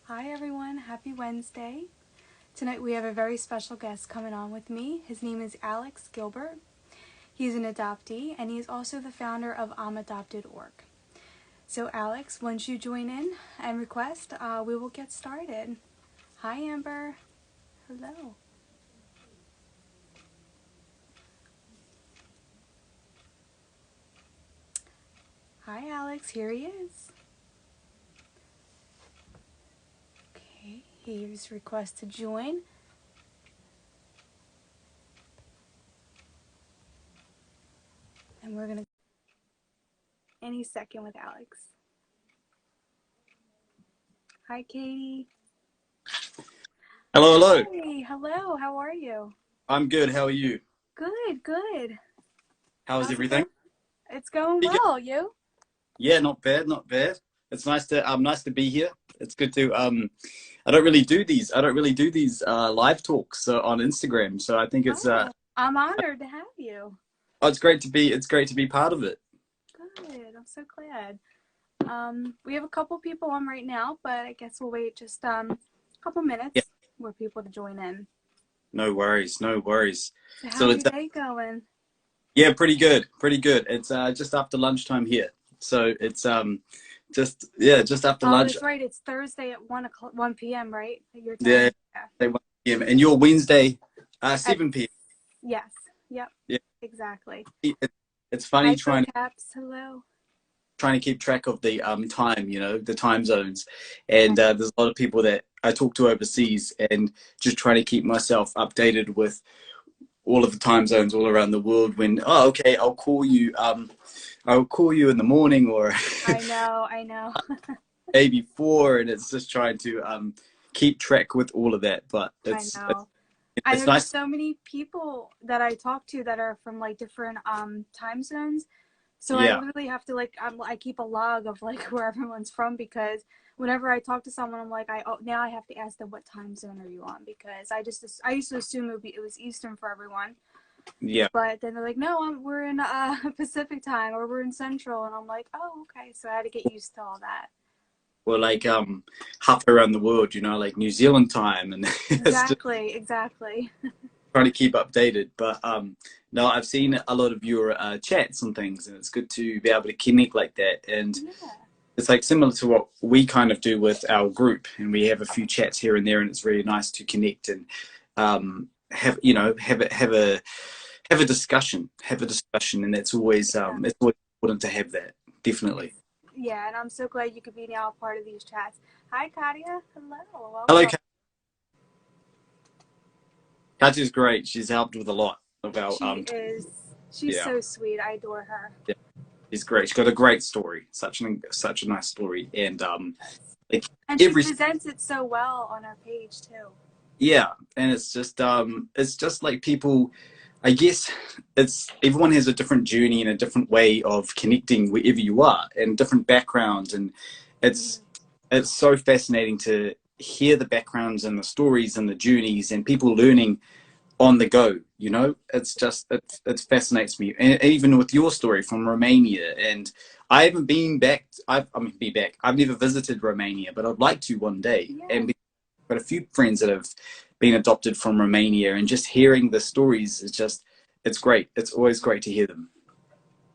Hi everyone, happy Wednesday. Tonight we have a very special guest coming on with me. His name is Alex Gilbert. He's an adoptee and he is also the founder of I'mAdopted.org. So Alex, once you join in and request, we will get started. Hi Amber. Hello. Hi Alex, here he is. Okay, here's request to join. And we're going to any second with Alex. Hi Katie. Hello, hello. Hey, hello, how are you? I'm good. How are you? Good. How's How's it everything? going? It's going You good? well, you? Yeah, not bad, not bad. It's nice to be here. It's good to I don't really do these live talks on Instagram. So I think Oh, I'm honored to have you. it's great to be part of it. Good, I'm so glad. We have a couple people on right now, but I guess we'll wait just a couple Yeah, minutes for people to join in. no worries, no worries. So So how's it's your day going? yeah, pretty good, pretty good. It's just after lunchtime here. So it's just after Oh, lunch. that's right. It's Thursday at 1 p.m., right? At your Yeah, time? Yeah. they 1 p.m. and your Wednesday At 7 p.m. yes. Yep. Yeah. Exactly. It's funny Hypercaps, hello. trying to keep track of the time, the time zones. And there's a lot of people that I talk to overseas, and just trying to keep myself updated with all of the time zones all around the world. When okay, I'll call you in the morning or I know. day before, and it's just trying to keep track with all of that. But I it's it's, know. And it's there's just nice. so many people that I talk to that are from like different time zones. So I Yeah. literally have to I keep a log of like where everyone's from because whenever I talk to someone, I'm like now I have to ask them what time zone are you on because I used to assume it was Eastern for everyone, Yeah. but then they're like no we're in Pacific time or we're in Central and I'm like oh okay, so I had to get used to all that. Or like halfway around the world, like New Zealand time, and it's just Exactly. trying to keep updated. But no, I've seen a lot of your chats and things, and it's good to be able to connect like that. And Yeah. it's like similar to what we kind of do with our group, and we have a few chats here and there, and it's really nice to connect and have a discussion, and that's always Yeah. it's always important to have that. Definitely. Yeah, and I'm so glad you could be now a part of these chats. Hi, Katia. Hello. Hello, Welcome. Katya's great. She's helped with a lot of our She is. She's yeah. so sweet. I adore her. She's great. She's got a great story. Such a nice story, and like And she every presents it so well on her page, too. yeah, and it's just like people. I guess it's everyone has a different journey and a different way of connecting wherever you are, and different backgrounds, and Mm-hmm. it's it's so fascinating to hear the backgrounds and the stories and the journeys and people learning on the go. It's just it fascinates me, and even with your story from Romania. And I haven't been back. Be back. I've never visited Romania, but I'd like to one day. Yeah. And I've got a few friends that have been adopted from Romania, and just hearing the stories is just it's great. It's always great to hear them.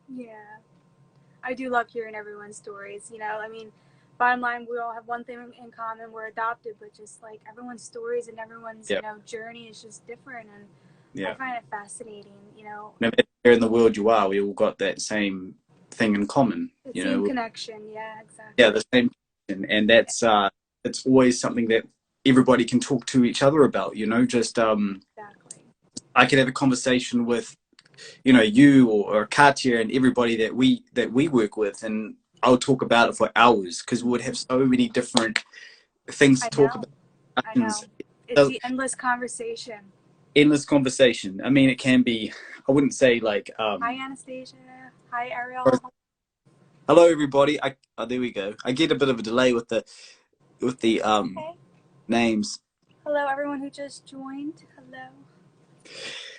Yeah. I do love hearing everyone's stories. I mean, bottom line, we all have one thing in common. We're adopted, but just like everyone's stories and everyone's, Yeah, journey is just different. And I yeah. find it fascinating. No matter where in the world you are, we all got that same thing in common. The same connection. Yeah, Yeah, exactly. the same, and that's it's always something that everybody can talk to each other about. Just Exactly. I could have a conversation with you or Katya and everybody that we work with, and I'll talk about it for hours because we would have so many different things to I talk know. about. I know. It's So the endless conversation. endless conversation. I mean, it can be. I wouldn't say like Hi, Anastasia. Hi, Ariel. hello everybody. There we go. I get a bit of a delay with the Okay. names. Hello, everyone who just joined. Hello.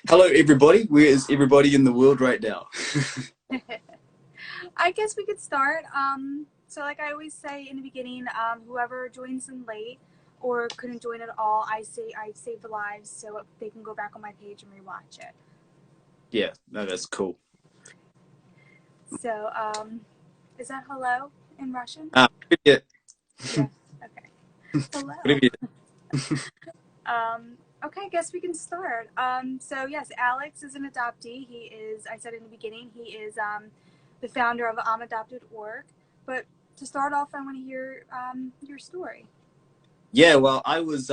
Hello everybody. Where is everybody in the world right now? I guess we could start. So like I always say in the beginning, whoever joins in late or couldn't join at all, I save the lives so they can go back on my page and rewatch it. Yeah, no, that's cool. So, is that hello in Russian? Yeah, Yes. Okay. Hello. whatever you Okay, I guess we can start. So yes, Alex is an adoptee. He is, I said in the beginning, he is the founder of Adopted.org. But to start off, I want to hear your story. Yeah, well, I was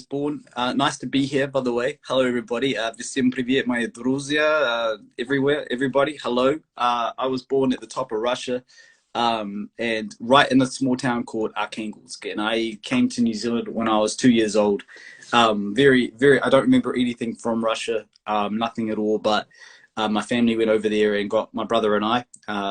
born. Nice to be here, by the way. Hello, everybody. Всем привет, мои друзья. Everywhere, everybody. Hello. I was born at the top of Russia, and right in a small town called Arkhangelsk. And I came to New Zealand when I was 2 years old. Very, very. I don't remember anything from Russia, nothing at all. But my family went over there and got my brother and I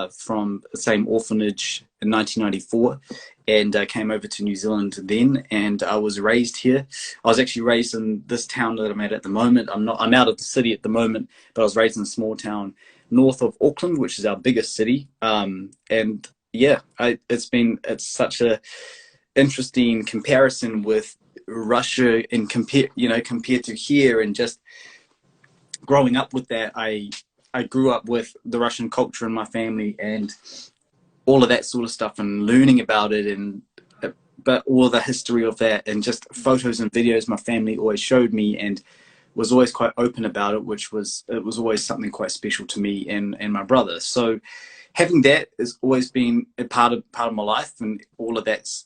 from the same orphanage in 1994. And I came over to New Zealand then, and I was raised here. I was actually raised in this town that I'm at the moment. I'm out of the city at the moment, but I was raised in a small town north of Auckland, which is our biggest city. And yeah, it's such a interesting comparison with Russia and compared to here, and just growing up with that. I grew up with the Russian culture in my family, and all of that sort of stuff, and learning about it, and but all the history of that, and just photos and videos my family always showed me, and was always quite open about it, it was always something quite special to me and my brother. So having that has always been a part of my life, and all of that's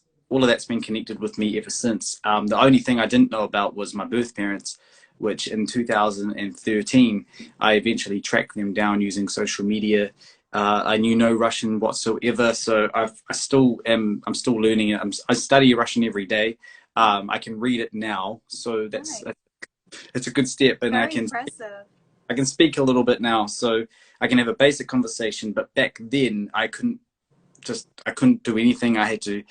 been connected with me ever since. The only thing I didn't know about was my birth parents, which in 2013 I eventually tracked them down using social media. I knew no Russian whatsoever, so I'm still learning it. I study Russian every day. I can read it now, so Nice. it's a good step, and Very impressive. I can speak a little bit now, so I can have a basic conversation. But back then, I couldn't do anything. I had to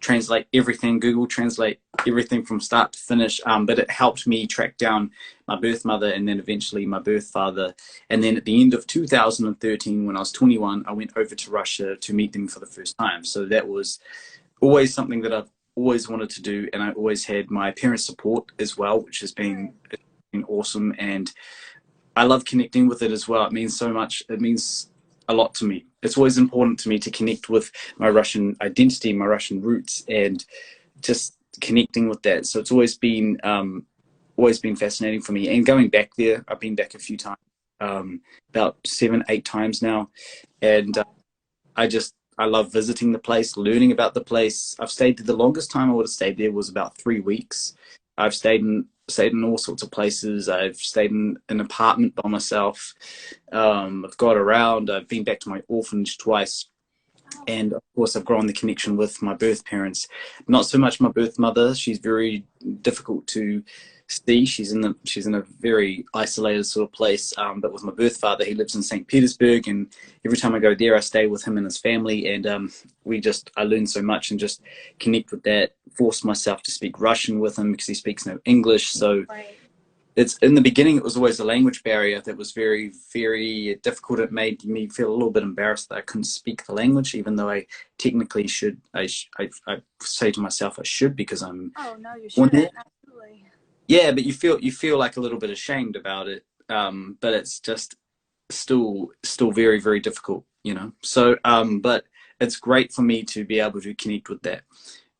translate everything, Google Translate everything from start to finish. But it helped me track down my birth mother, and then eventually my birth father. And then at the end of 2013, when I was 21, I went over to Russia to meet them for the first time. So that was always something that I've always wanted to do, and I always had my parents' support as well, which has been awesome. And I love connecting with it as well. It means so much. It means a lot to me. It's always important to me to connect with my Russian identity, my Russian roots, and just connecting with that. So it's always been fascinating for me. And going back there, I've been back a few times, about 7, 8 times now, and I love visiting the place, learning about the place. I've stayed there. The longest time I would have stayed there was about 3 weeks. I've stayed in all sorts of places. I've stayed in an apartment by myself. I've got around. I've been back to my orphanage twice. And of course, I've grown the connection with my birth parents. Not so much my birth mother. She's very difficult to see. She's in a very isolated sort of place. But with my birth father, he lives in St. Petersburg, and every time I go there, I stay with him and his family. And I learn so much, and just connect with that. Force myself to speak Russian with him because he speaks no English. So Right. it's in the beginning, it was always a language barrier that was very, very difficult. It made me feel a little bit embarrassed that I couldn't speak the language, even though I technically should. I say to myself I should, because I'm Oh no, you born shouldn't. there. Absolutely. Yeah, but you feel like a little bit ashamed about it. But it's just still very, very difficult, you know. So but it's great for me to be able to connect with that.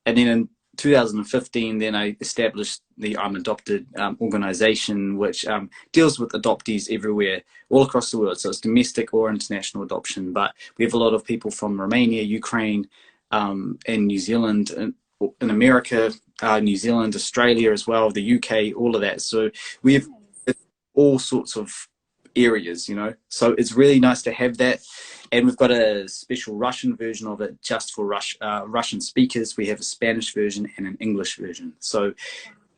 And then in 2015, then I established the I'm Adopted organization, which deals with adoptees everywhere, all across the world. So it's domestic or international adoption. But we have a lot of people from Romania, Ukraine, and New Zealand, in America, New Zealand, Australia as well, the UK, all of that. So we have Nice. all sorts of areas, you know. So it's really nice to have that. And we've got a special Russian version of it just for Russian speakers. We have a Spanish version and an English version. So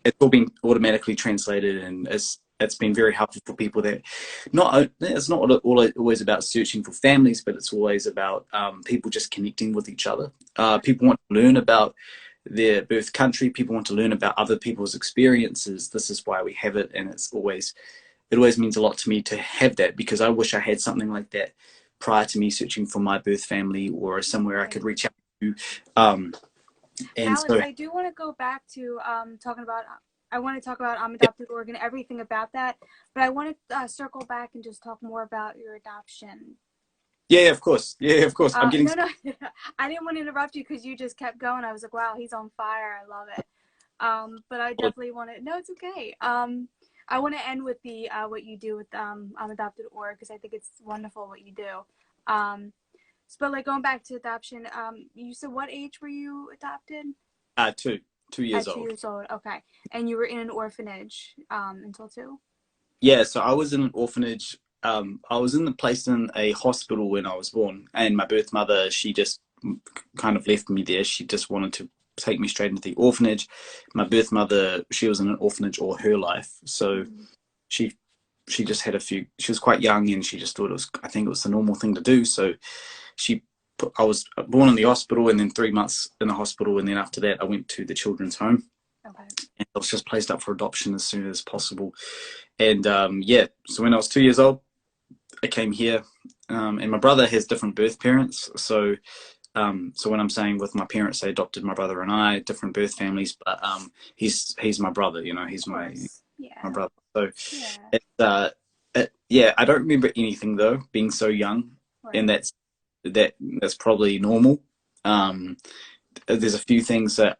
it's all been automatically translated, and it's been very helpful for people that it's not always about searching for families, but it's always about people just connecting with each other. People want to learn about their birth country. People want to learn about other people's experiences. This is why we have it, and it always means a lot to me to have that, because I wish I had something like that prior to me searching for my birth family, or somewhere I could reach out Um, and Alex, so, I do want to go back to talking about. I want to talk about Adopted Org and everything about that, but I want to circle back and just talk more about your adoption. yeah, of course. Yeah, of course. I'm getting, No, I didn't want to interrupt you because you just kept going. I was like, wow, he's on fire. I love it. But I definitely want to. No, it's okay. I want to end with the what you do with Adopted Org because I think it's wonderful what you do. But like going back to adoption, you said what age were you adopted? 2 years At two old. years old. Okay, and you were in an orphanage until two. Yeah, so I was in an orphanage. I was placed in a hospital when I was born, and my birth mother, she just kind of left me there. She just wanted to take me straight into the orphanage. My birth mother, she was in an orphanage all her life, so she she just had a few. She was quite young, and she just thought it was. I think it was the normal thing to do. So I was born in the hospital, and then 3 months in the hospital, and then after that, I went to the children's home. Okay. And I was just placed up for adoption as soon as possible. And yeah, so when I was 2 years old, I came here, and my brother has different birth parents. So when I'm saying with my parents, they adopted my brother and I, different birth families, but he's my brother. He's my brother. So Yeah. yeah, I don't remember anything though, being so young, Right. and that's probably normal. There's a few things that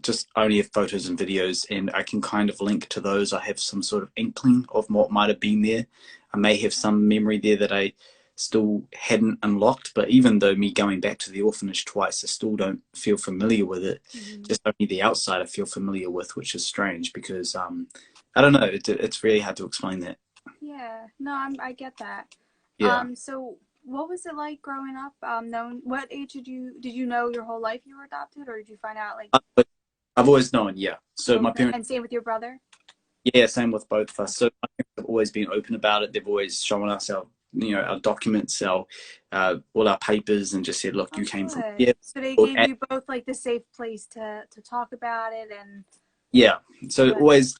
just only have photos and videos, and I can kind of link to those. I have some sort of inkling of what might have been there. I may have some memory there that I still hadn't unlocked, but even though me going back to the orphanage twice, I still don't feel familiar with it. Just only the outside I feel familiar with, which is strange because I don't know. It's really hard to explain that. Yeah. No, I get that. Yeah. So what was it like growing up? Knowing what age did you know your whole life you were adopted, or did you find out like But I've always known, yeah. So both? my parents, And same with your brother? yeah, same with both of us. So my parents have always been open about it. They've always shown us our documents, all our papers, and just said, look, you came from Good. here. So they gave you both like the safe place to talk about it and. Yeah. So Good. always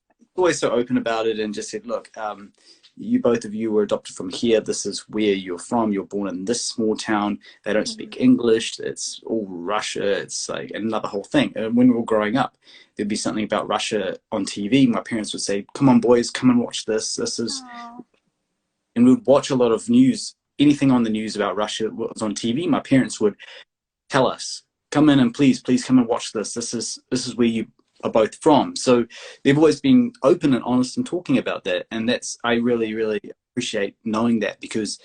so open about it, and just said, look, you both of you were adopted from here. This is where you're from. You're born in this small town. They don't speak English. It's all Russia. It's like another whole thing. And when we were growing up, there'd be something about Russia on TV. My parents would say, come on, boys, come and watch this. This is, and we would watch a lot of news. Anything on the news about Russia was on TV. My parents would tell us, come in and please come and watch this. This is where you are both from. So they've always been open and honest and talking about that. And I really, really appreciate knowing that, because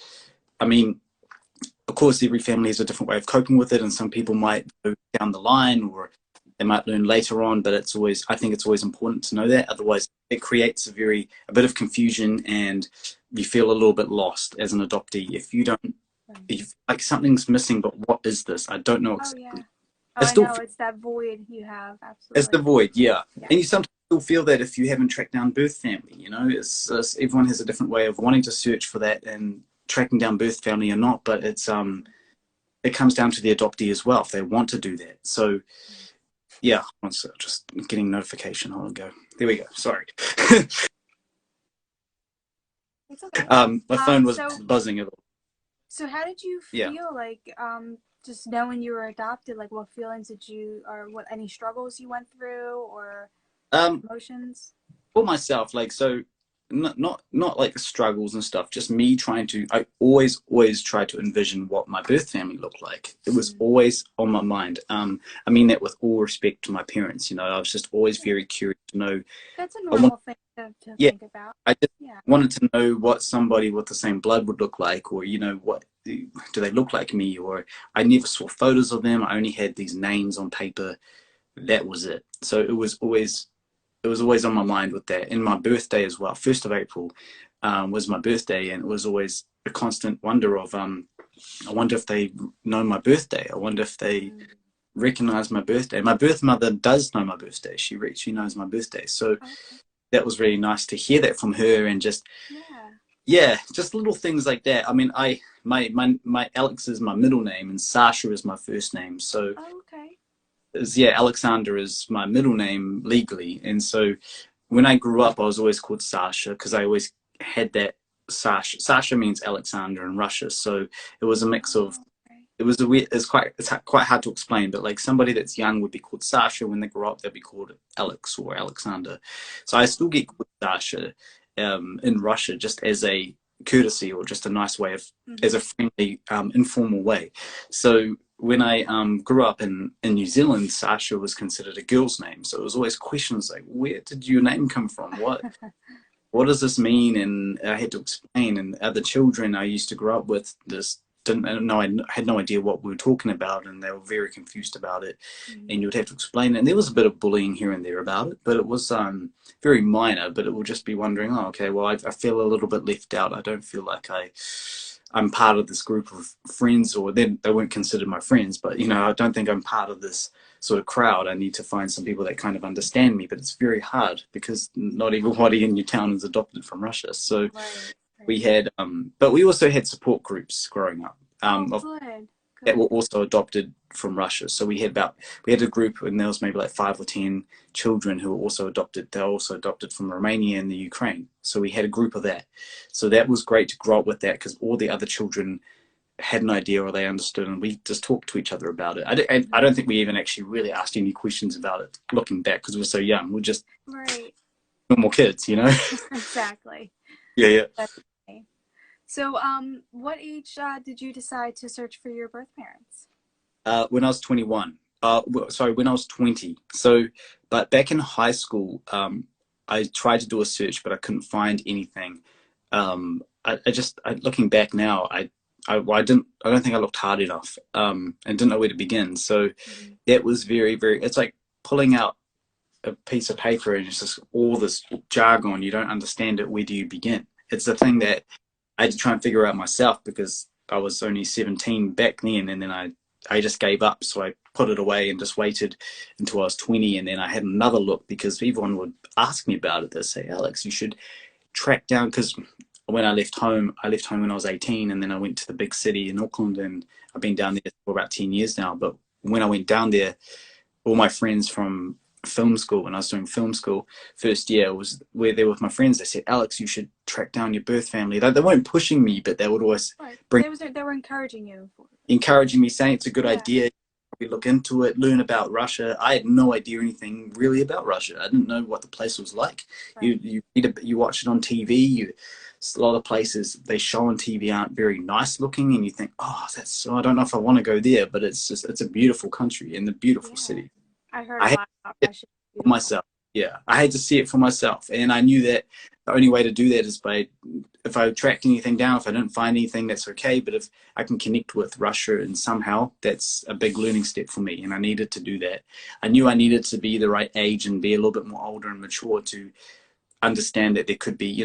of course, every family has a different way of coping with it, and some people might go down the line or they might learn later on, but I think it's always important to know that. Otherwise it creates a bit of confusion, and you feel a little bit lost as an adoptee if you don't, if like something's missing, but what is this? I don't know exactly. Oh yeah. I know, it's that void you have. Absolutely. It's the void, yeah. And you sometimes still feel that if you haven't tracked down birth family, it's everyone has a different way of wanting to search for that and tracking down birth family or not, but it comes down to the adoptee as well if they want to do that. So yeah, just getting notification. Hold on, go. There we go. Sorry. It's okay. My phone was buzzing at all. So how did you feel like just knowing you were adopted? Like what feelings or any struggles you went through or emotions? For myself, not like struggles and stuff, just me I always try to envision what my birth family looked like. It was always on my mind. I mean that with all respect to my parents. I was just always very curious to know. That's a normal thing to think about. I just wanted to know what somebody with the same blood would look like, or what do they look like me, or I never saw photos of them. I only had these names on paper. That was it. So it was always on my mind with that. And my birthday as well, 1st of April was my birthday, and it was always a constant wonder of I wonder if they know my birthday. I wonder if they recognize my birthday. My birth mother does know my birthday. She knows my birthday. So that was really nice to hear that from her, and just just little things like that. I mean, my Alex is my middle name, and Sasha is my first name. So Alexander is my middle name legally, and so when I grew up, I was always called Sasha because I always had that Sasha. Sasha means Alexander in Russia, so it was a mix of it was a weird, it's quite hard to explain, but like somebody that's young would be called Sasha. When they grow up, they'll be called Alex or Alexander. So I still get called Sasha in Russia just as a courtesy or just a nice way of, as a friendly, informal way. So when I grew up in New Zealand, Sasha was considered a girl's name. So it was always questions like, where did your name come from? What does this mean? And I had to explain. And other children I used to grow up with just didn't know. I had no idea what we were talking about, and they were very confused about it. And you would have to explain it. And there was a bit of bullying here and there about it, but it was very minor. But it would just be wondering, oh, okay, well, I feel a little bit left out. I don't feel like I'm part of this group of friends, or they weren't considered my friends, but I don't think I'm part of this sort of crowd. I need to find some people that kind of understand me, but it's very hard because not everybody in your town is adopted from Russia. So we had, but we also had support groups growing up that were also adopted from Russia. So we had a group, and there was maybe like 5 or 10 children who were also adopted. They were also adopted from Romania and the Ukraine. So we had a group of that. So that was great to grow up with that, because all the other children had an idea, or they understood, and we just talked to each other about it. I don't think we even actually really asked any questions about it looking back, because we were so young. We're just normal kids, Exactly. Yeah. Okay. So what age did you decide to search for your birth parents? When I was 21. When I was 20. So, but back in high school, I tried to do a search, but I couldn't find anything. Looking back now, I don't think I looked hard enough, and didn't know where to begin. So that was very, very, it's like pulling out a piece of paper and it's just all this jargon. You don't understand it. Where do you begin? It's the thing that I had to try and figure out myself, because I was only 17 back then, and then I just gave up. So I put it away and just waited until I was 20, and then I had another look, because everyone would ask me about it. They'd say, Alex, you should track down, because when I left home when I was 18, and then I went to the big city in Auckland, and I've been down there for about 10 years now. But when I went down there, all my friends from film school, when I was doing film school, first year, was where there with my friends. They said, Alex, you should track down your birth family. They weren't pushing me, but they would always they were encouraging you. Encouraging me, saying it's a good idea. We look into it, learn about Russia. I had no idea anything really about Russia. I didn't know what the place was like. You watch it on TV. A lot of places they show on TV aren't very nice looking, and you think, I don't know if I want to go there. But it's a beautiful country and a beautiful city. I heard a lot about Russia for myself. Yeah, I had to see it for myself, and I knew that the only way to do that is if I tracked anything down. If I didn't find anything, that's okay. But if I can connect with Russia and somehow, that's a big learning step for me, and I needed to do that. I knew I needed to be the right age and be a little bit more older and mature to understand that there could be,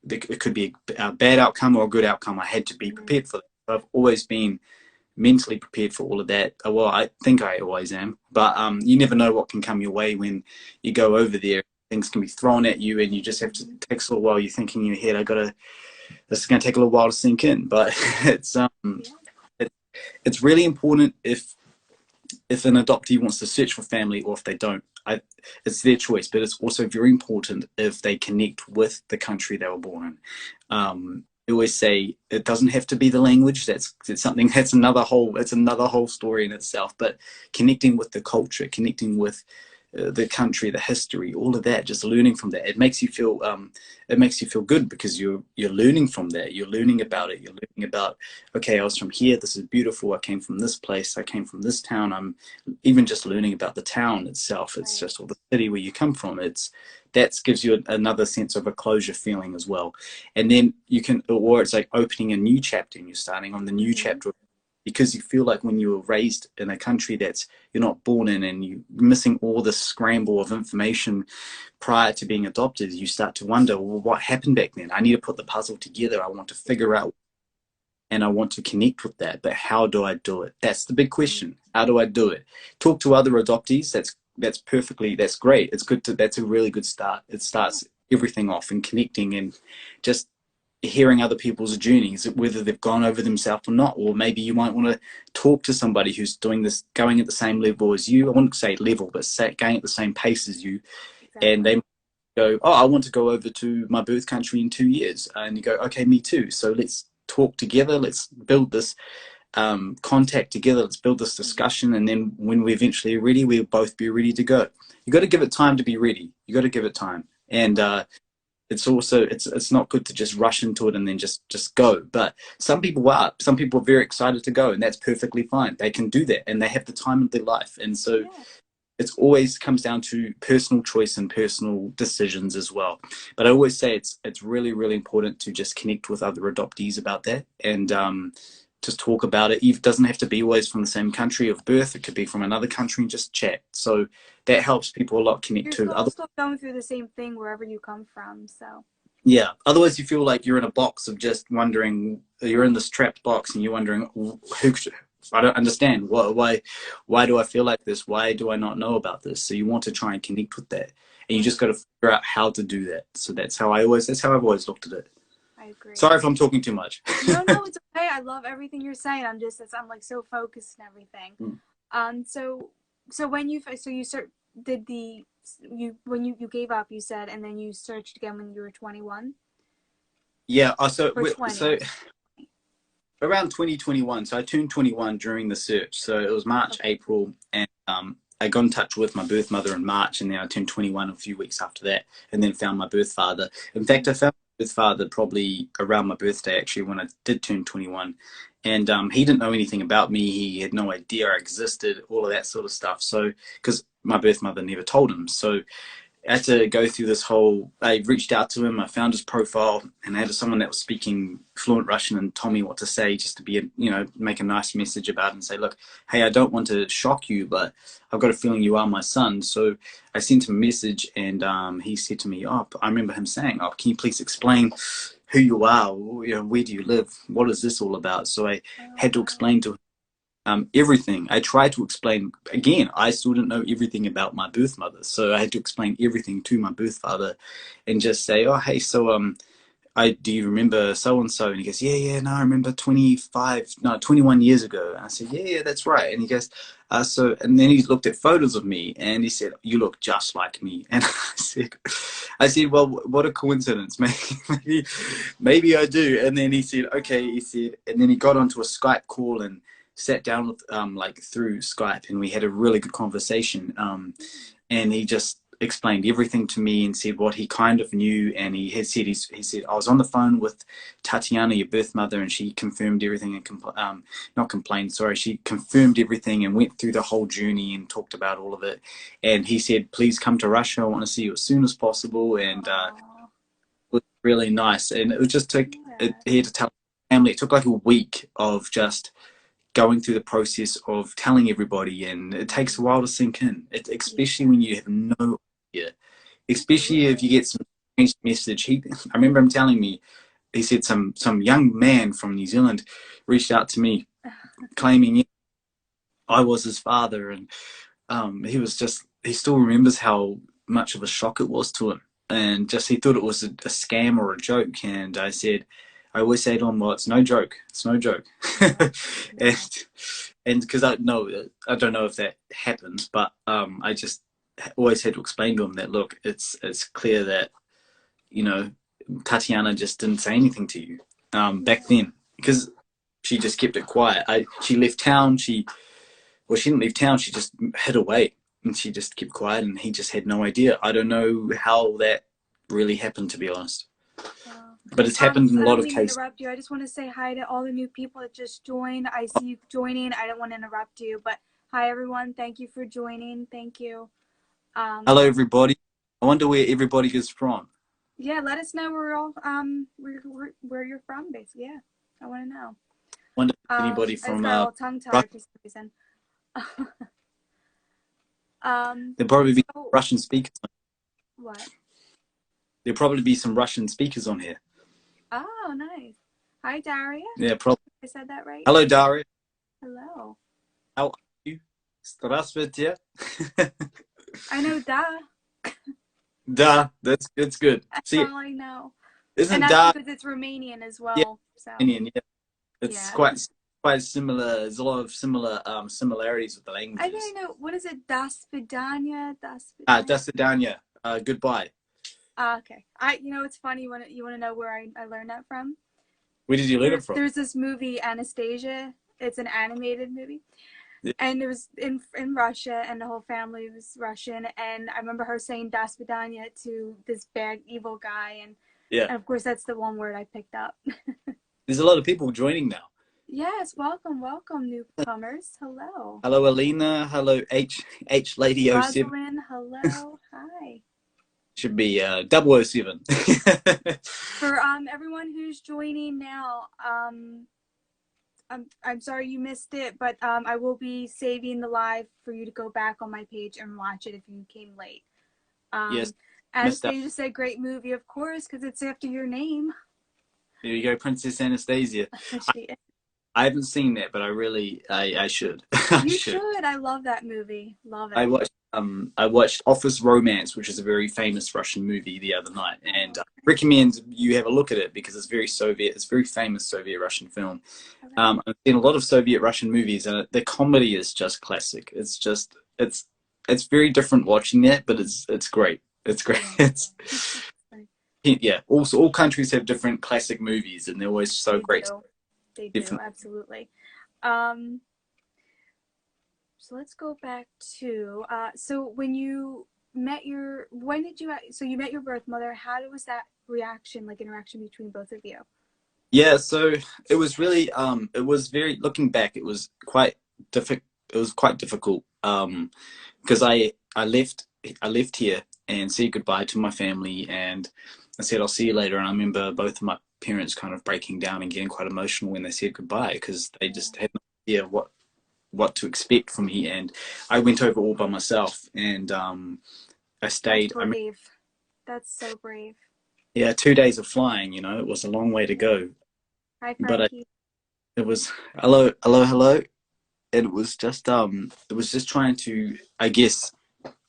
it could be a bad outcome or a good outcome. I had to be prepared for that. I've always been mentally prepared for all of that. Well, I think I always am, but you never know what can come your way when you go over there. Things can be thrown at you, and you just have to take a little while. You're thinking in your head, this is going to take a little while to sink in. But it's really important if an adoptee wants to search for family, or if they don't. It's their choice, but it's also very important if they connect with the country they were born in. I always say it doesn't have to be the language. It's something that's another whole story in itself. But connecting with the culture, connecting with the country, the history, all of that, just learning from that, it makes you feel good, because you're learning from that. You're learning about it. You're learning about, okay, I was from here. This is beautiful. I came from this place. I came from this town. I'm even just learning about the town itself. It's just, or the city where you come from. That gives you another sense of a closure feeling as well. And then it's like opening a new chapter, and you're starting on the new chapter, because you feel like when you were raised in a country that you're not born in, and you're missing all this scramble of information prior to being adopted, you start to wonder, well, what happened back then? I need to put the puzzle together. I want to figure out, and I want to connect with that. But how do I do it? That's the big question. How do I do it? Talk to other adoptees. That's great. That's a really good start. It starts everything off, and connecting, and just hearing other people's journeys, whether they've gone over themselves or not. Or maybe you might want to talk to somebody who's doing this, going at the same level as you. I wouldn't say level, but going at the same pace as you. Exactly. And they might go, I want to go over to my birth country in 2 years. And you go, okay, me too. So let's talk together. Let's build this contact together. Let's build this discussion, and then when we eventually are ready, we'll both be ready to go. You got to give it time to be ready. You got to give it time, and it's also it's not good to just rush into it and then just go. But some people are. Some people are very excited to go, and that's perfectly fine. They can do that, and they have the time of their life, and so. Yeah. It always comes down to personal choice and personal decisions as well. But I always say it's really, really important to just connect with other adoptees about that and just talk about it. It doesn't have to be always from the same country of birth. It could be from another country and just chat. So that helps people a lot connect to You're other. still going through the same thing wherever you come from, so. Yeah. Otherwise, you feel like you're in a box of just wondering. You're in this trapped box, and you're wondering who. I don't understand why do I feel like this? Why do I not know about this? So you want to try and connect with that, and you just got to figure out how to do that. So that's how I've always looked at it. I agree. Sorry if I'm talking too much. No, it's okay. I love everything you're saying. I'm like so focused and everything. So when you when you gave up, you said, and then you searched again when you were 21. Yeah. So around 2021. So I turned 21 during the search. So it was March, okay. April, and I got in touch with my birth mother in March, and then I turned 21 a few weeks after that, and then found my birth father. In fact, I found my birth father probably around my birthday, actually, when I did turn 21. And he didn't know anything about me. He had no idea I existed, all of that sort of stuff. So, because my birth mother never told him. So I had to go through this whole. I reached out to him. I found his profile, and I had someone that was speaking fluent Russian and told me what to say, just to be, make a nice message about it and say, look, hey, I don't want to shock you, but I've got a feeling you are my son. So I sent him a message, and he said to me, I remember him saying, can you please explain who you are? Where do you live? What is this all about? So I had to explain to him. Everything. I tried to explain, again, I still didn't know everything about my birth mother. So I had to explain everything to my birth father and just say, hey, so do you remember so-and-so? And he goes, yeah, no, I remember 21 years ago. And I said, yeah, that's right. And he goes, and then he looked at photos of me and he said, you look just like me. And I said, well, what a coincidence. Maybe I do. And then he said, okay, and then he got onto a Skype call and sat down with through Skype, and we had a really good conversation. And he just explained everything to me and said what he kind of knew. And he said I was on the phone with Tatiana, your birth mother, and she confirmed everything and not complained, sorry, she confirmed everything and went through the whole journey and talked about all of it. And he said, please come to Russia. I want to see you as soon as possible. And it was really nice. And it was just he had to tell family. It took like a week of just going through the process of telling everybody, and it takes a while to sink in, especially when you have no idea, especially if you get some strange message. I remember him telling me, he said some young man from New Zealand reached out to me claiming I was his father, and he still remembers how much of a shock it was to him, and just he thought it was a scam or a joke. And I always say to him, well, it's no joke. It's no joke. and because I don't know if that happens, but I just always had to explain to him that, look, it's clear that, Tatiana just didn't say anything to you back then, because she just kept it quiet. She left town. She didn't leave town. She just hid away, and she just kept quiet, and he just had no idea. I don't know how that really happened, to be honest. But it's happened in a lot of cases. I don't mean to interrupt you. I just want to say hi to all the new people that just joined. I see you joining. I don't want to interrupt you, but hi everyone. Thank you for joining. Thank you. Hello everybody. I wonder where everybody is from. Yeah, let us know where all where you're from, basically. Yeah, I want to know. I wonder if anybody from I got tongue tied for some reason. There'll probably be Russian speakers. What? There'll probably be some Russian speakers on here. Oh, nice. Hi, Daria. Yeah, probably. I said that right? Hello, Daria. Hello. How are you? Здравствуйте. I know da. Da, that's good. That's all I know. Isn't and da? Because it's Romanian as well. Yeah, so. Romanian, yeah. It's quite similar. There's a lot of similarities with the languages. I think I know. What is it? Das vidanya? Das vidanya. Goodbye. Okay. It's funny you want to know where I learned that from? Where did you learn it from? There's this movie Anastasia, It's an animated movie. Yeah. And it was in Russia, and the whole family was Russian. And I remember her saying "Das Vidanya" to this bad, evil guy, Yeah. and of course that's the one word I picked up. There's a lot of people joining now. Yes, welcome, welcome, newcomers. Hello, Hello, Alina. Hello, H Lady 07. Rosalind. Hello, hi. Should be 007. For everyone who's joining now, I'm sorry you missed it, but I will be saving the live for you to go back on my page and watch it if you came late. Yes, missed out. Anastasia said, great movie, of course, because it's after your name. There you go, Princess Anastasia. I haven't seen that, but I should. I You should. should. I love that movie. Love it. I watched Office Romance, which is a very famous Russian movie, the other night, and I recommend you have a look at it because it's very Soviet. It's a very famous Soviet Russian film. Okay. I've seen a lot of Soviet Russian movies, and the comedy is just classic. It's very different watching that, but it's great. It's great. It's yeah. Also, all countries have different classic movies, and they're always so great. They do, absolutely. So let's go back to so when you met your you met your birth mother. How was that interaction between both of you? Yeah, so it was really it was very, looking back, it was quite difficult. It was quite difficult because I left here and said goodbye to my family, and I said I'll see you later. And I remember both of my parents kind of breaking down and getting quite emotional when they said goodbye because they just had no idea what to expect from me. And I went over all by myself, and I stayed. That's brave. That's so brave. Yeah, 2 days of flying. You know, it was a long way to go. Hi, Frankie. But it was hello, hello, hello. And it was just trying to, I guess,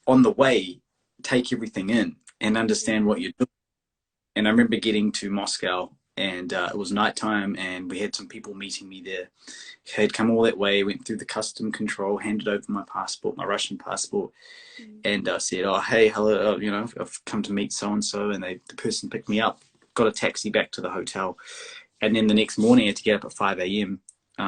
on the way, take everything in and understand what you're doing. And I remember getting to Moscow, and it was nighttime, and we had some people meeting me there. Had come all that way, went through the custom control, handed over my passport, my Russian passport, and said, "Oh, hey, hello, you know, I've come to meet so and so," and the person picked me up, got a taxi back to the hotel, and then the next morning I had to get up at 5 a.m.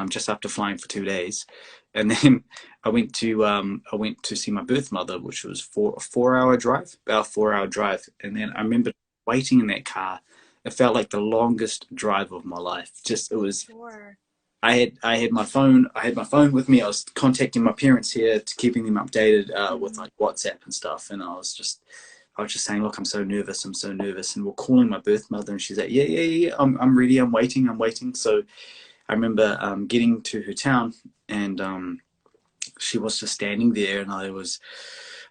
Just after flying for 2 days, and then I went to see my birth mother, which was a 4-hour drive, about a 4-hour drive, and then I remember waiting in that car. It felt like the longest drive of my life. Just it was. Sure. I had my phone. I had my phone with me. I was contacting my parents here, to keeping them updated with like WhatsApp and stuff. And I was just saying, look, I'm so nervous. And we're calling my birth mother, and she's like, yeah. I'm ready. I'm waiting. So I remember getting to her town, and she was just standing there, and I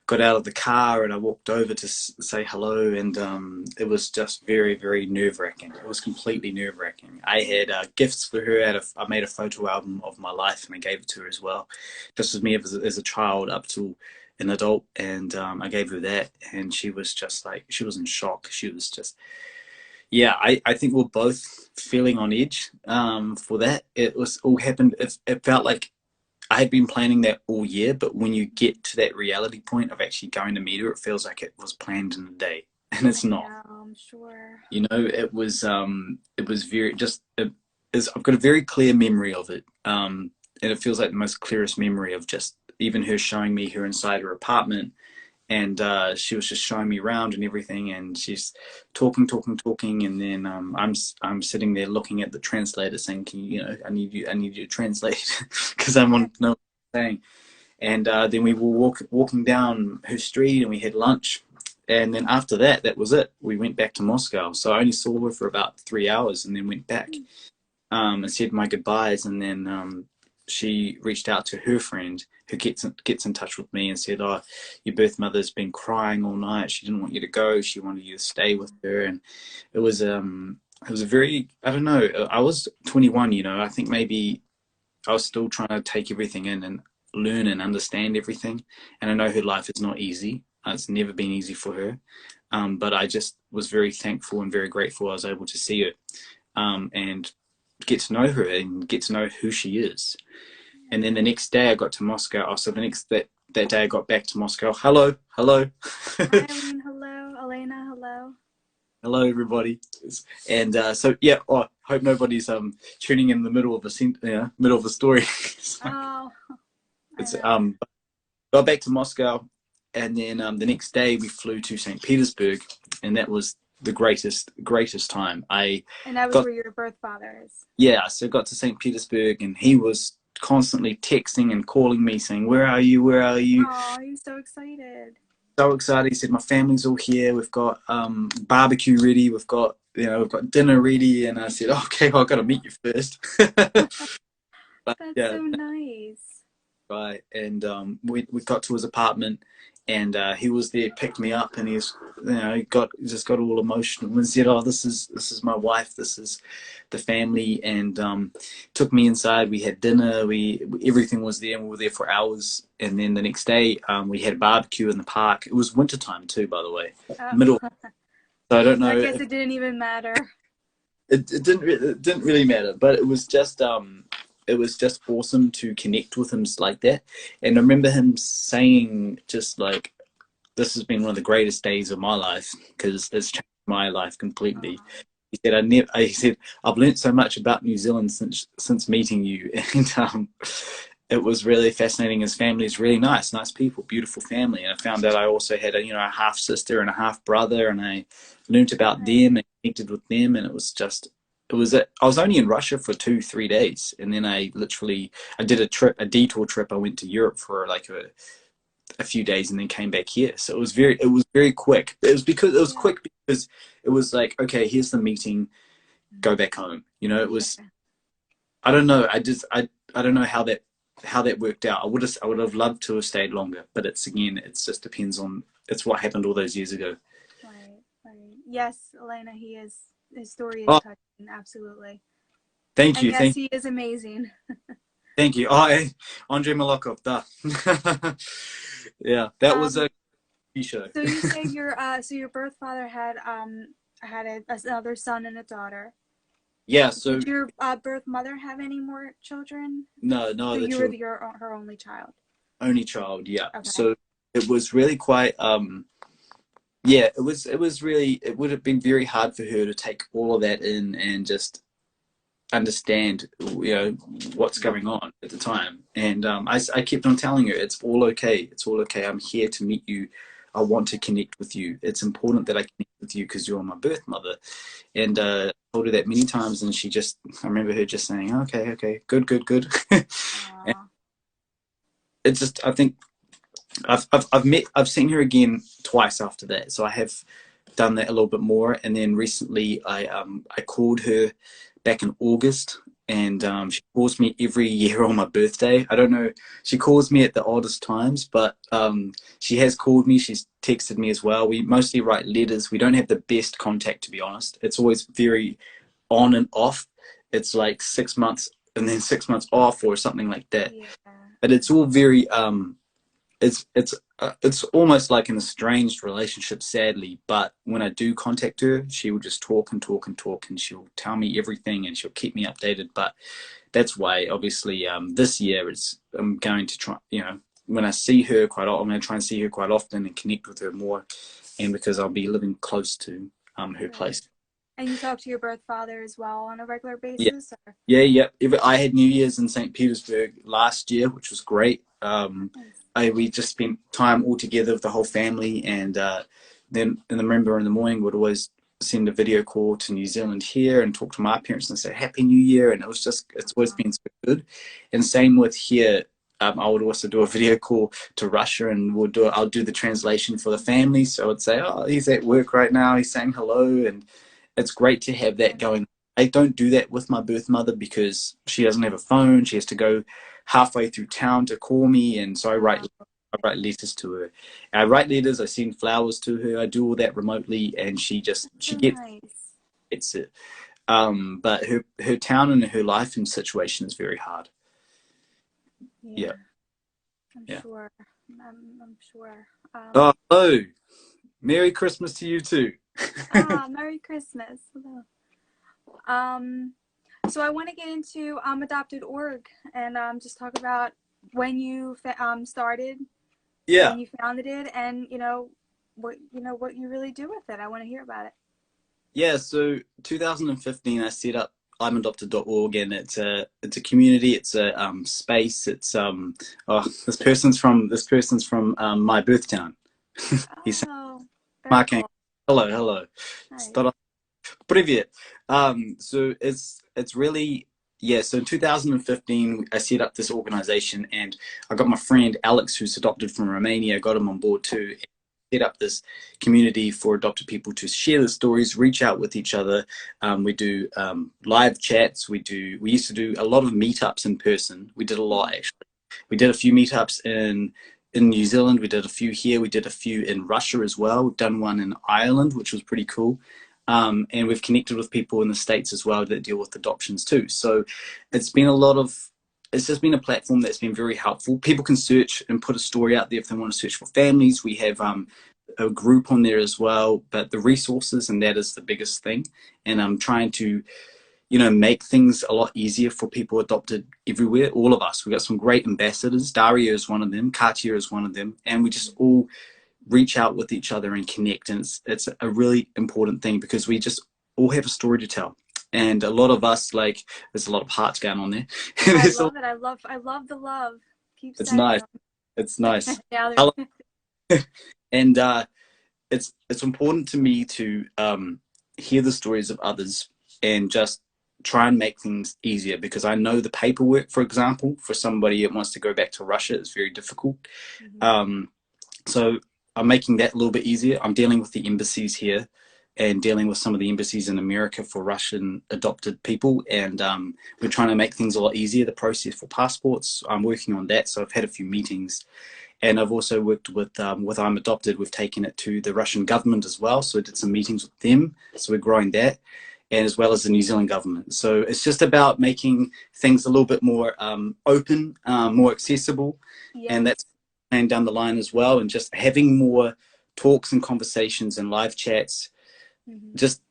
got out of the car and I walked over to say hello, and it was just very, very nerve-wracking. It was completely nerve-wracking. I had gifts for her. I made a photo album of my life, and I gave it to her as well, just as me as a child up to an adult, and I gave her that, and she was just like, she was in shock. She was just, yeah, I think we're both feeling on edge for that. It was all happened. It felt like I had been planning that all year, but when you get to that reality point of actually going to meet her, it feels like it was planned in a day, and it's not. Yeah, I'm sure. You know, it was very just. I've got a very clear memory of it, and it feels like the most clearest memory of just even her showing me her inside her apartment, and she was just showing me around and everything, and she's talking, and then I'm sitting there looking at the translator saying, "Can you, I need you to translate," because I want to know what I'm saying. And then we were walking down her street, and we had lunch, and then after that was it. We went back to Moscow, so I only saw her for about 3 hours, and then went back and said my goodbyes, and then she reached out to her friend who gets in touch with me and said, "Oh, your birth mother's been crying all night. She didn't want you to go. She wanted you to stay with her." And it was a very, I don't know, I was 21, you know. I think maybe I was still trying to take everything in and learn and understand everything. And I know her life is not easy. It's never been easy for her. But I just was very thankful and very grateful I was able to see her and get to know her and get to know who she is. And then the next day I got to Moscow. So that day I got back to Moscow. Hello. Hi, Eileen, hello. Elena, hello. Hello, everybody. And so, yeah, I hope nobody's tuning in the middle of middle of a story. So Oh, I it's know. got back to Moscow, and then the next day we flew to St. Petersburg, and that was the greatest time. I And that was got where your birth father is. Yeah, so got to St. Petersburg, and he was constantly texting and calling me saying, "Where are you? Where are you?" Oh, he's so excited. So excited. He said, "My family's all here. We've got barbecue ready. We've got dinner ready." And I said, "Okay, well, I've got to meet you first." But That's yeah, so nice. right. And we got to his apartment, and he was there, picked me up, and he just got all emotional and said, "Oh, this is my wife. This is the family," and took me inside. We had dinner. We Everything was there, and we were there for hours. And then the next day, we had barbecue in the park. It was wintertime too, by the way, Oh, middle. So I don't I know guess if it didn't even matter. it didn't really matter, but it was just awesome to connect with him like that. And I remember him saying just like, "This has been one of the greatest days of my life because it's changed my life completely." Oh, He said, "I've learned so much about New Zealand since meeting you." And it was really fascinating. His family is really nice people, beautiful family. And I found out I also had a half sister and a half brother, and I learned about nice. them and connected with them. And I was only in Russia for 2-3 days, and then I did a detour trip. I went to Europe for like a few days, and then came back here. So it was very quick. It was Yeah. quick because it was like, okay, here's the meeting, go back home. It Yeah. was, I don't know. I don't know how that worked out. I would have loved to have stayed longer, but it's just depends on, it's what happened all those years ago. Right. Right. Yes, Elena, he is. His story is Oh, touching. Absolutely. thank And you, yes, he is amazing. thank you. Oh, hey, Andrei Malakov, duh. Yeah, that was Um, a show. so you said your birth father had another son and a daughter. Yeah, so Did your birth mother have any more children? no So other you were children, her only child. only child. Yeah, Okay. so it was really quite yeah, it would have been very hard for her to take all of that in and just understand what's going on at the time. And I kept on telling her, "It's all okay, it's all okay. I'm here to meet you. I want to connect with you. It's important that I connect with you because you're my birth mother." And I told her that many times, and I remember her just saying, "Okay, okay, good, good, good." And Aw. it's just, I think I've seen her again twice after that, so I have done that a little bit more. And then recently, I called her back in August, and she calls me every year on my birthday. I don't know, she calls me at the oddest times, but she has called me. She's texted me as well. We mostly write letters. We don't have the best contact, to be honest. It's always very on and off. It's like 6 months and then 6 months off or something like that. Yeah. But it's all very it's almost like an estranged relationship, sadly. But when I do contact her, she will just talk and talk and talk, and she'll tell me everything, and she'll keep me updated. But that's why, obviously, this year I'm going to try. When I see her I'm going to try and see her quite often and connect with her more, and because I'll be living close to her Right. place. And you talk to your birth father as well on a regular Yeah, basis, or? yeah. I had New Year's in St. Petersburg last year, which was great. Nice. We just spent time all together with the whole family, and then I remember in the morning would always send a video call to New Zealand here and talk to my parents and say Happy New Year, and it's always been so good. And same with here. I would also do a video call to Russia, and I'll do the translation for the family. So I'd say, "Oh, he's at work right now. He's saying hello," and it's great to have that going. I don't do that with my birth mother because she doesn't have a phone. She has to go halfway through town to call me, and so Oh, I write letters to her. I write letters. I send flowers to her. I do all that remotely, and she so nice. gets it. But her town and her life and situation is very hard. Yeah, Yeah, I'm yeah. sure. I'm sure. Oh, hello. Merry Christmas to you too. Merry Christmas. Hello. Um, so I want to get into adopted.org and just talk about when you started, Yeah. when you founded it, and what you really do with it. I want to hear about it. Yeah, so 2015, I set up I'mAdopted.org, and it's a community, it's a space. It's oh, this person's from my birth town. He's Oh, very Mark. cool. Hello, hello. Nice. Start Привет. So it's really, yeah. So in 2015, I set up this organization, and I got my friend Alex, who's adopted from Romania, got him on board too. Set up this community for adopted people to share the stories, reach out with each other. We do live chats. We used to do a lot of meetups in person. We did a lot, actually. We did a few meetups in New Zealand. We did a few here. We did a few in Russia as well. We've done one in Ireland, which was pretty cool. And we've connected with people in the States as well that deal with adoptions too. So it's been a lot of, it's just been a platform that's been very helpful. People can search and put a story out there if they want to search for families. We have a group on there as well, but the resources, and that is the biggest thing. And I'm trying to, make things a lot easier for people adopted everywhere. All of us, we've got some great ambassadors. Daria is one of them. Katia is one of them. And we just all reach out with each other and connect. And it's a really important thing because we just all have a story to tell. And a lot of us, like, there's a lot of hearts going on there. Oh, I love it. I love the love. Keep It's sending nice. them. It's nice. Yeah, And it's important to me to hear the stories of others and just try and make things easier, because I know the paperwork, for example, for somebody that wants to go back to Russia is very difficult. So I'm making that a little bit easier. I'm dealing with the embassies here and dealing with some of the embassies in America for Russian adopted people. And we're trying to make things a lot easier, the process for passports. I'm working on that. So I've had a few meetings. And I've also worked with I'm Adopted. We've taken it to the Russian government as well. So I did some meetings with them. So we're growing that, and as well as the New Zealand government. So it's just about making things a little bit more open, more accessible. And yes. that's and down the line as well, and just having more talks and conversations and live chats. Just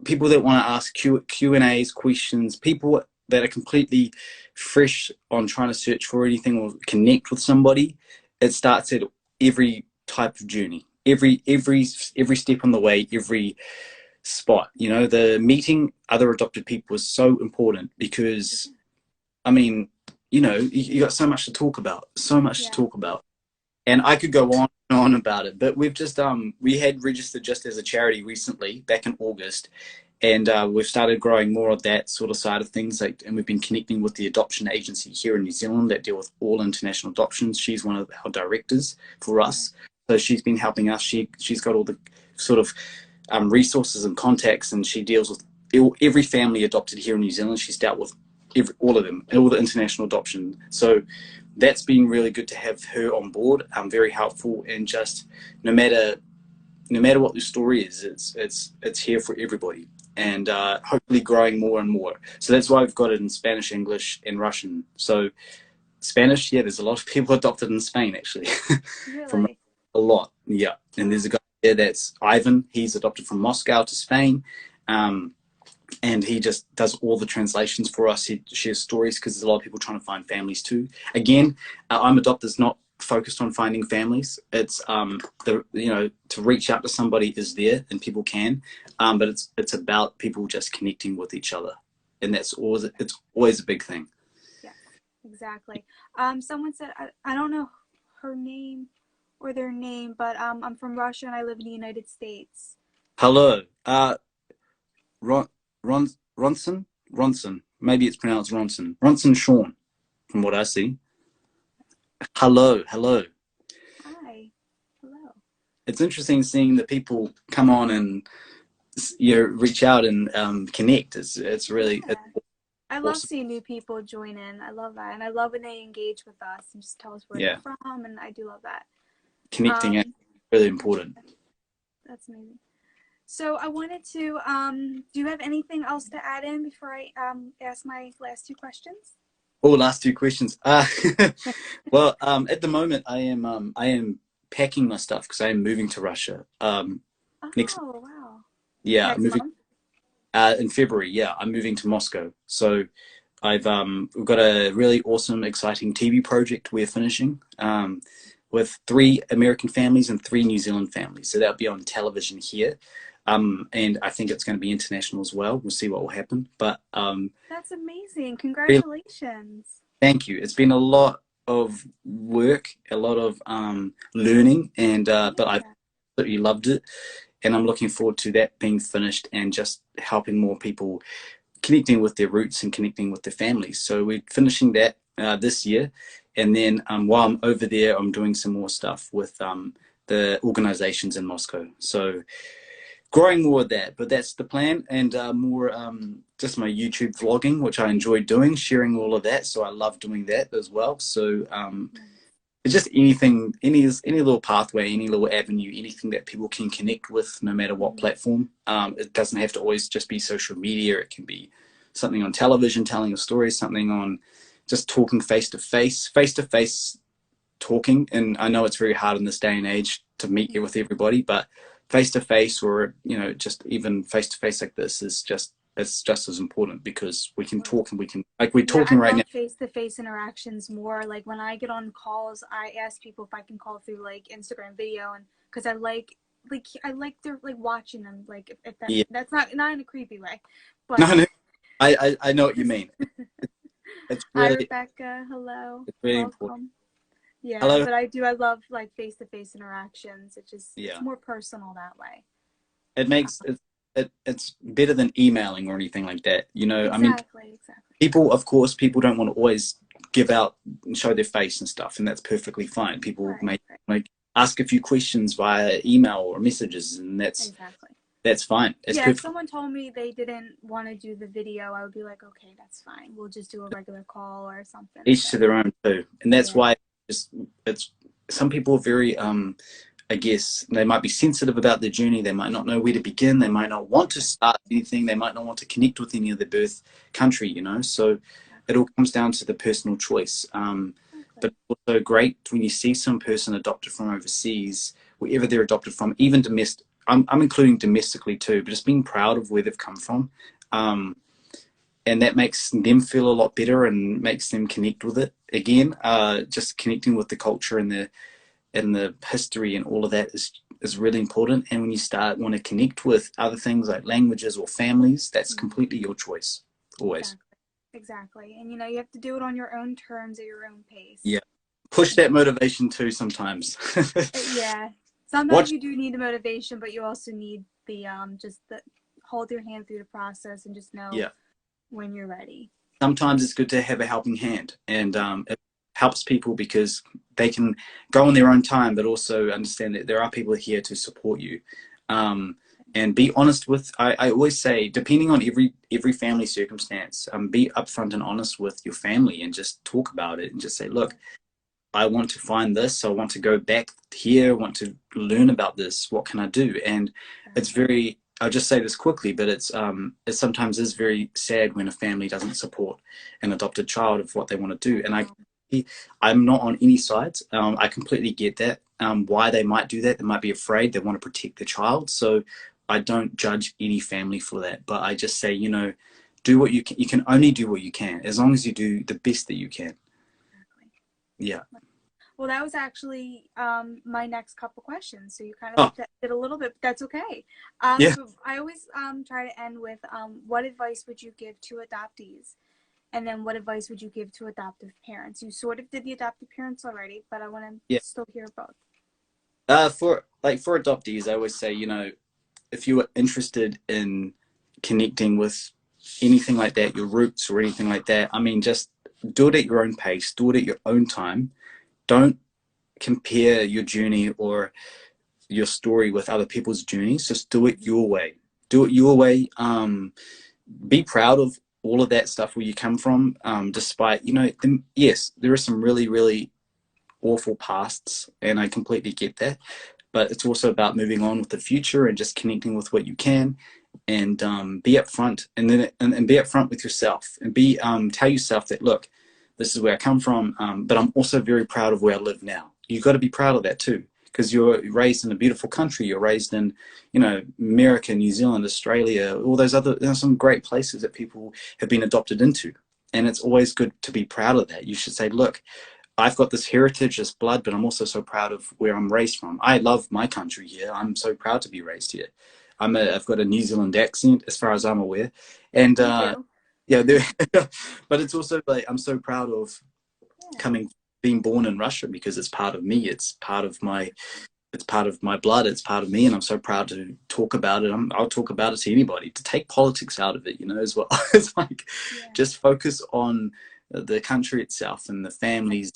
people that want to ask Q&As, questions, people that are completely fresh on trying to search for anything or connect with somebody. It starts at every type of journey, every step on the way, every spot. The meeting other adopted people is so important because, I mean, you got so much to talk about, Yeah. and I could go on and on about it, but we've just we had registered just as a charity recently back in August, and we've started growing more of that sort of side of things. And we've been connecting with the adoption agency here in New Zealand that deal with all international adoptions. She's one of our directors for us, so she's been helping us. She's got all the sort of resources and contacts, and she deals with every family adopted here in New Zealand. She's dealt with all of them, all the international adoption. So that's been really good to have her on board. Very helpful, and just no matter what the story is, it's here for everybody, and hopefully growing more and more. So that's why I've got it in Spanish, English, and Russian. So Spanish, yeah, there's a lot of people adopted in Spain actually, from Really? a lot, yeah. And there's a guy there that's Ivan. He's adopted from Moscow to Spain. And he just does all the translations for us. He shares stories because there's a lot of people trying to find families too. Again, I'm Adopted is not focused on finding families. It's to reach out to somebody is there, and people can, but it's about people just connecting with each other, and it's always a big thing. Yeah, exactly. Someone said, I don't know her name or their name, but I'm from Russia and I live in the United States. Hello, Ron, Ronson. Maybe it's pronounced Ronson. Ronson Sean, from what I see. Hello. Hi. Hello. It's interesting seeing the people come on and reach out and connect. It's really Yeah. I love awesome. seeing new people join in. I love that. And I love when they engage with us and just tell us where Yeah, they're from. And I do love that. connecting is Um, really important. that's amazing. So I wanted to, do you have anything else to add in before I ask my last two questions? Oh, last two questions. Well, at the moment, I am packing my stuff because I am moving to Russia. Next, Oh, wow. yeah, I'm Next moving month? in February. Yeah, I'm moving to Moscow. So we've got a really awesome, exciting TV project we're finishing with 3 American families and 3 New Zealand families. So that'll be on television here. And I think it's going to be international as well. We'll see what will happen. But That's amazing. really, Congratulations. thank you. It's been a lot of work, a lot of learning, and but I Yeah. absolutely loved it. And I'm looking forward to that being finished and just helping more people connecting with their roots and connecting with their families. So we're finishing that this year. And then while I'm over there, I'm doing some more stuff with the organizations in Moscow. So growing more of that, but that's the plan. And more just my YouTube vlogging, which I enjoy doing, sharing all of that. So I love doing that as well. So it's just anything, any little pathway, any little avenue, anything that people can connect with, no matter what platform. It doesn't have to always just be social media. It can be something on television, telling a story, something on just talking face to face talking. And I know it's very hard in this day and age to meet with everybody, but face to face, or just even face to face like this is just it's just as important, because we can talk and we can, like we're Yeah, I talking right now. love face-to-face interactions more. Like when I get on calls, I ask people if I can call through like Instagram video, and because I like their like watching them, like if that Yeah. that's not in a creepy way, but No, no, I know what you mean. It's hi really Rebecca, hello, it's really important. welcome. Yeah, Hello. but I love like face-to-face interactions. It's Yeah. more personal that way. It makes it's better than emailing or anything like that. I mean, Exactly, exactly. people, of course, people don't want to always give out and show their face and stuff, and that's perfectly fine. People Right, may right. like ask a few questions via email or messages, and Exactly. that's fine. It's Yeah, if perfect. someone told me they didn't want to do the video, I would be like, okay, that's fine. We'll just do a regular call or something. Each to But their own too, and that's yeah, why it's some people are very I guess they might be sensitive about their journey. They might not know where to begin. They might not want to start anything. They might not want to connect with any of their birth country. So it all comes down to the personal choice. exactly. But it's also great when you see some person adopted from overseas, wherever they're adopted from, even domestic. I'm including domestically too, but just being proud of where they've come from. And that makes them feel a lot better and makes them connect with it again. Just connecting with the culture and the history and all of that is really important. And when you start want to connect with other things like languages or families, that's completely your choice, always. Exactly. Exactly. And you have to do it on your own terms at your own pace. Yeah, push that motivation too sometimes. Yeah. Sometimes Watch. you do need the motivation, but you also need the just the hold your hand through the process and just know Yeah, when you're ready. sometimes it's good to have a helping hand, and it helps people because they can go on their own time, but also understand that there are people here to support you. Um, and be honest with. I always say, depending on every family circumstance, be upfront and honest with your family, and just talk about it, and just say, look, I want to find this. I want to go back here. I want to learn about this. What can I do? And it's very. I'll just say this quickly, but it sometimes is very sad when a family doesn't support an adopted child of what they want to do. And I'm not on any sides. I completely get that. Why they might do that? They might be afraid. They want to protect the child. So I don't judge any family for that. But I just say, do what you can. You can only do what you can, as long as you do the best that you can. Exactly. Yeah. Well, that was actually my next couple questions. So you kind of Oh, did a little bit, but that's okay. yeah. So I always try to end with what advice would you give to adoptees? And then what advice would you give to adoptive parents? You sort of did the adoptive parents already, but I want to Yeah. still hear both. For adoptees, I always say, if you are interested in connecting with anything like that, your roots or anything like that, I mean, just do it at your own pace, do it at your own time. Don't compare your journey or your story with other people's journeys. Just do it your way. Do it your way. Be proud of all of that stuff where you come from, despite, yes, there are some really, really awful pasts, and I completely get that. But it's also about moving on with the future and just connecting with what you can, and be upfront, and be upfront with yourself, and tell yourself that, look, this is where I come from, but I'm also very proud of where I live now. You've got to be proud of that too, because you're raised in a beautiful country. You're raised in, America, New Zealand, Australia, all those other, there's some great places that people have been adopted into. And it's always good to be proud of that. You should say, look, I've got this heritage, this blood, but I'm also so proud of where I'm raised from. I love my country here. I'm so proud to be raised here. I've got a New Zealand accent as far as I'm aware, and Me too. yeah, but it's also like I'm so proud of Yeah, coming being born in Russia because it's part of me. It's part of my blood. It's part of me, and I'm so proud to talk about it. I'll talk about it to anybody. To take politics out of it, as well. It's like yeah. just focus on the country itself and the families,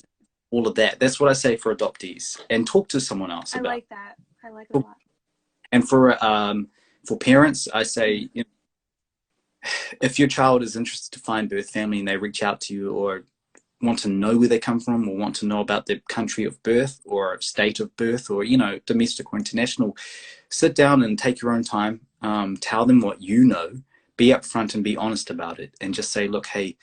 all of that. That's what I say for adoptees, and talk to someone else I about. like that. I like it a lot. And for parents, I say, if your child is interested to find birth family and they reach out to you or want to know where they come from or want to know about their country of birth or state of birth or domestic or international, sit down and take your own time. Tell them what you know. Be upfront and be honest about it, and just say, look, hey,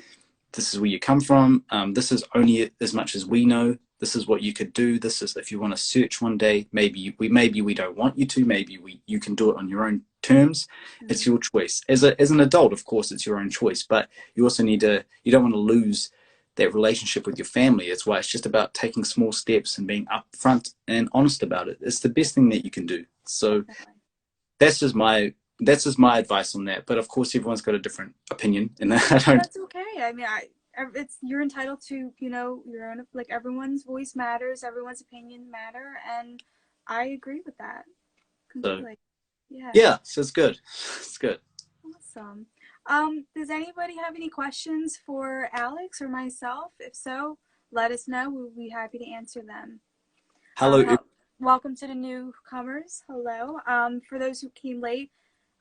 this is where you come from. This is only as much as we know. This is what you could do. This is if you want to search one day. Maybe we don't want you to. You can do it on your own terms. It's your choice. As an adult, of course, it's your own choice. But you also you don't want to lose that relationship with your family. It's why it's just about taking small steps and being upfront and honest about it. It's the best thing that you can do. So Definitely. that's just my advice on that. But of course, everyone's got a different opinion, and I don't. That's okay. I mean, it's you're entitled to, your own, like everyone's voice matters, everyone's opinion matter, and I agree with that So completely. Yeah, yeah, so it's good. It's good. awesome. Does anybody have any questions for Alex or myself? If so, let us know. We'll be happy to answer them. Hello. Welcome to the newcomers. Hello. For those who came late,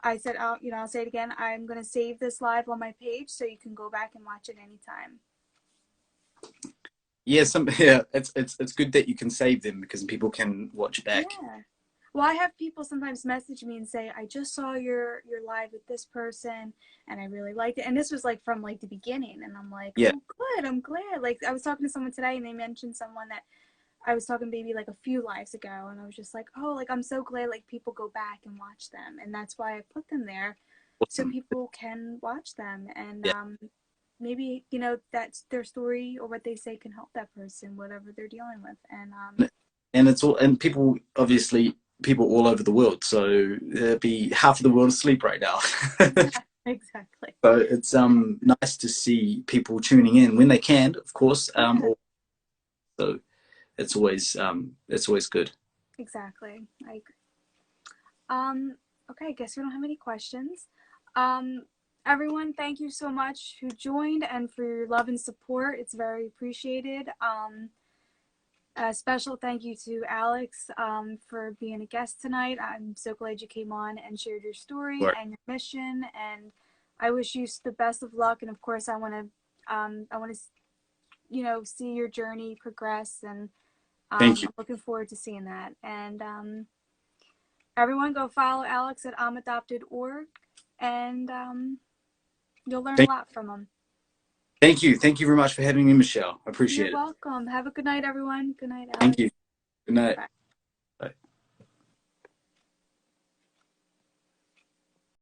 I said, I'll say it again. I'm going to save this live on my page so you can go back and watch it anytime. Yeah, yeah. It's good that you can save them because people can watch back. Yeah. Well, I have people sometimes message me and say, I just saw your live with this person and I really liked it. And this was like from like the beginning. And I'm like, Yeah. oh, good. I'm glad. Like I was talking to someone today and they mentioned someone that I was talking maybe like a few lives ago. And I was just like, oh, like I'm so glad like people go back and watch them. And that's why I put them there so Awesome. people can watch them. And Yeah. maybe, that's their story or what they say can help that person, whatever they're dealing with. And it's all and people obviously people all over the world. So there'd be half of the world asleep right now. Yeah, exactly. So it's nice to see people tuning in when they can, of course. Yeah. So it's always good. Exactly. I agree. Okay, I guess we don't have any questions. Um, Everyone, thank you so much who joined and for your love and support. It's very appreciated. A special thank you to Alex for being a guest tonight. I'm so glad you came on and shared your story Right. and your mission. And I wish you the best of luck. And of course, I want to, see your journey progress. And Thank you. I'm looking forward to seeing that. And everyone, go follow Alex at amadopted.org, and you'll learn a Thank, lot from him. thank you. Thank you very much for having me, Michelle. I You're appreciate it. welcome. Have a good night, everyone. Good night, Alex. Thank you. Good night. Bye.